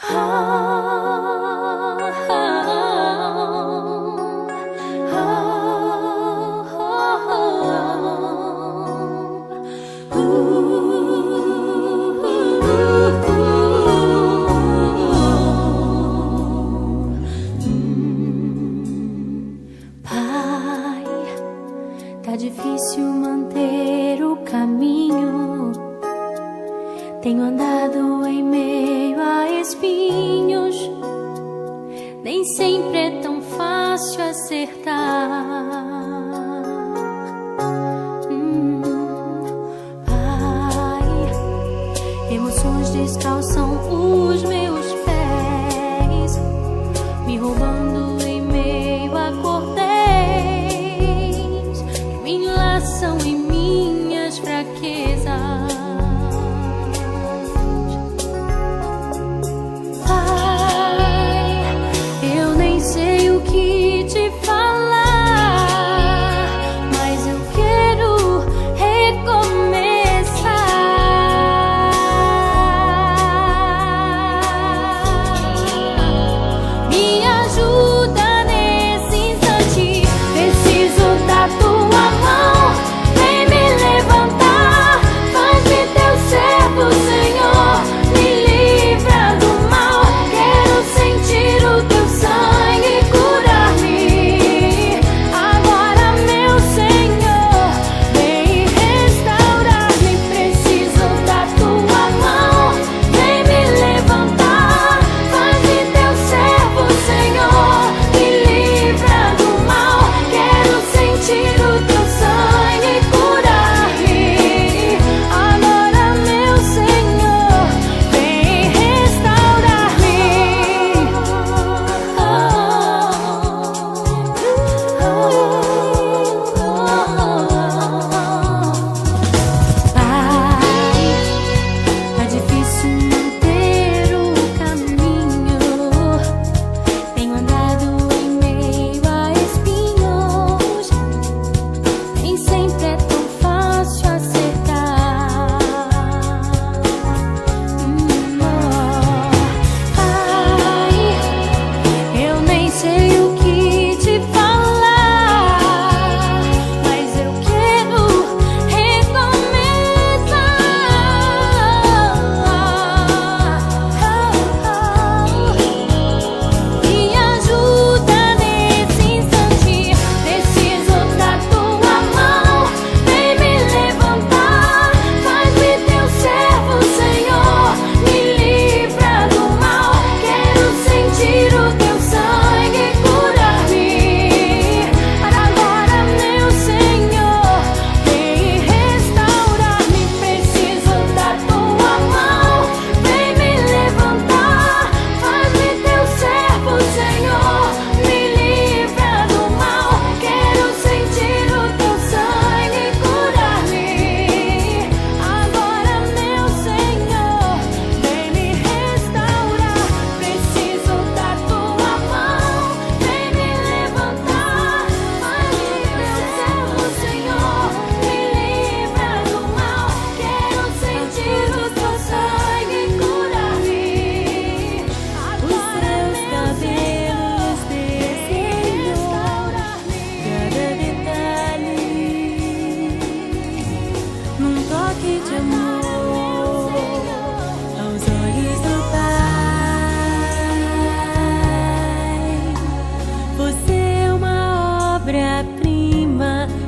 Pai, tá difícil manter o caminho. Tenho andado em meio a espinhos. Nem sempre é tão fácil acertar. Pai, emoções descalçam os meus pés, me roubando em meio a cordéis que me enlaçam em minhas fraquezas.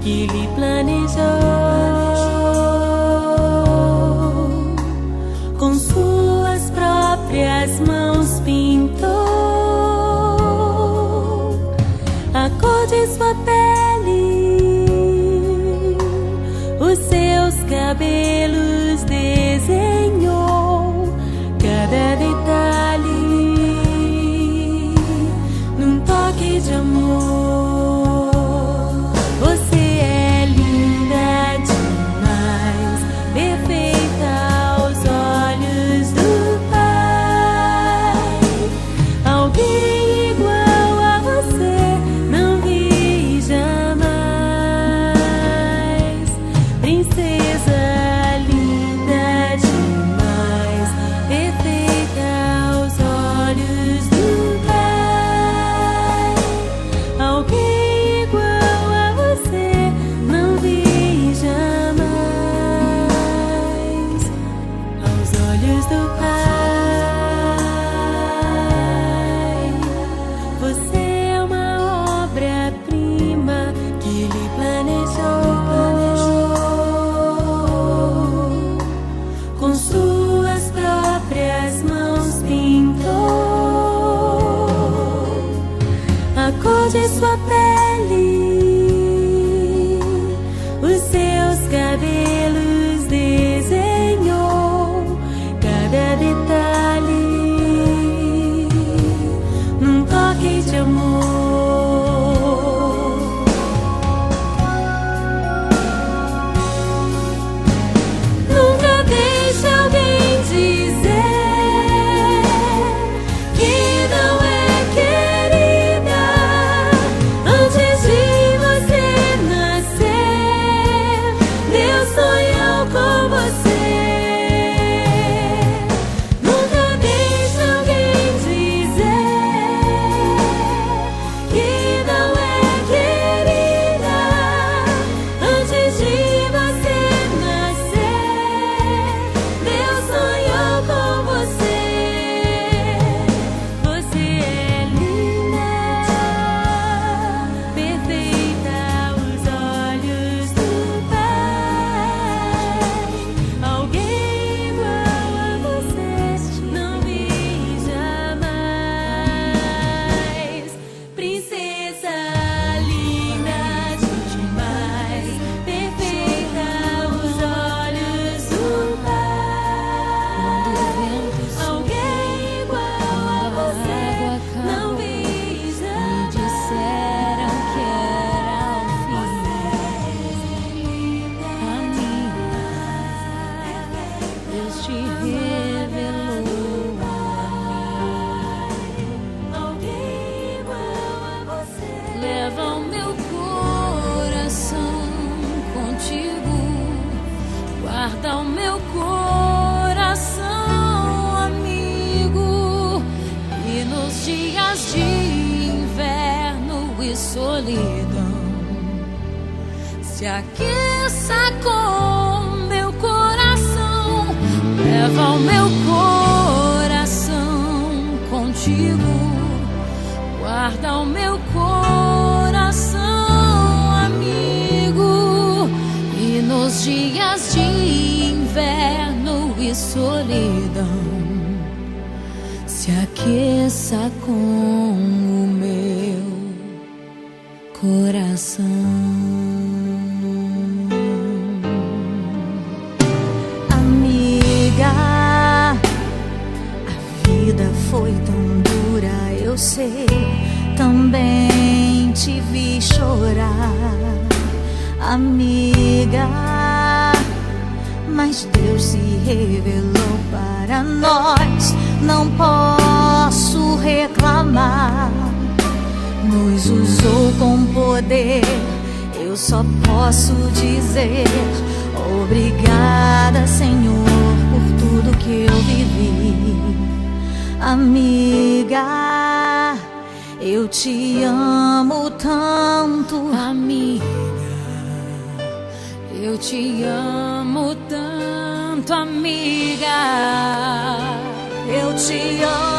Que Ele planejou, com suas próprias mãos pintou a cor de sua pele, os seus cabelos desenhou cada detalhe num toque de amor. Princesa linda. de sua pele, os seus cabelos desenhou cada detalhe num toque de amor. Nunca deixe alguém dizer que não é querida antes de você nascer. Deus sonhou com você. Nunca deixe alguém dizer que não é querida antes de você nascer. Deus sonhou com você. Você é linda, perfeita aos olhos do Pai. Alguém igual a você não vi jamais. Princesa linda demais, perfeita aos olhos do Pai. Alguém igual a você não vi jamais. Disseram que era o fim. Deus te revelou a mim. Alguém igual a você. Leva o meu coração contigo, guarda o meu coração, amigo. E nos dias de inverno e solidão, se aqueça com meu coração. Leva o meu coração contigo, guarda o meu coração, amigo. E nos dias de inverno e solidão, se aqueça com o meu coração. Amiga, a vida foi tão dura, eu sei. Também te vi chorar, amiga, mas Deus se revelou para nós. Não posso reclamar, nos usou com poder. Eu só posso dizer obrigada, Senhor, por tudo que eu vivi. Amiga, eu te amo tanto. Amiga, eu te amo tanto, amiga. Eu te amo.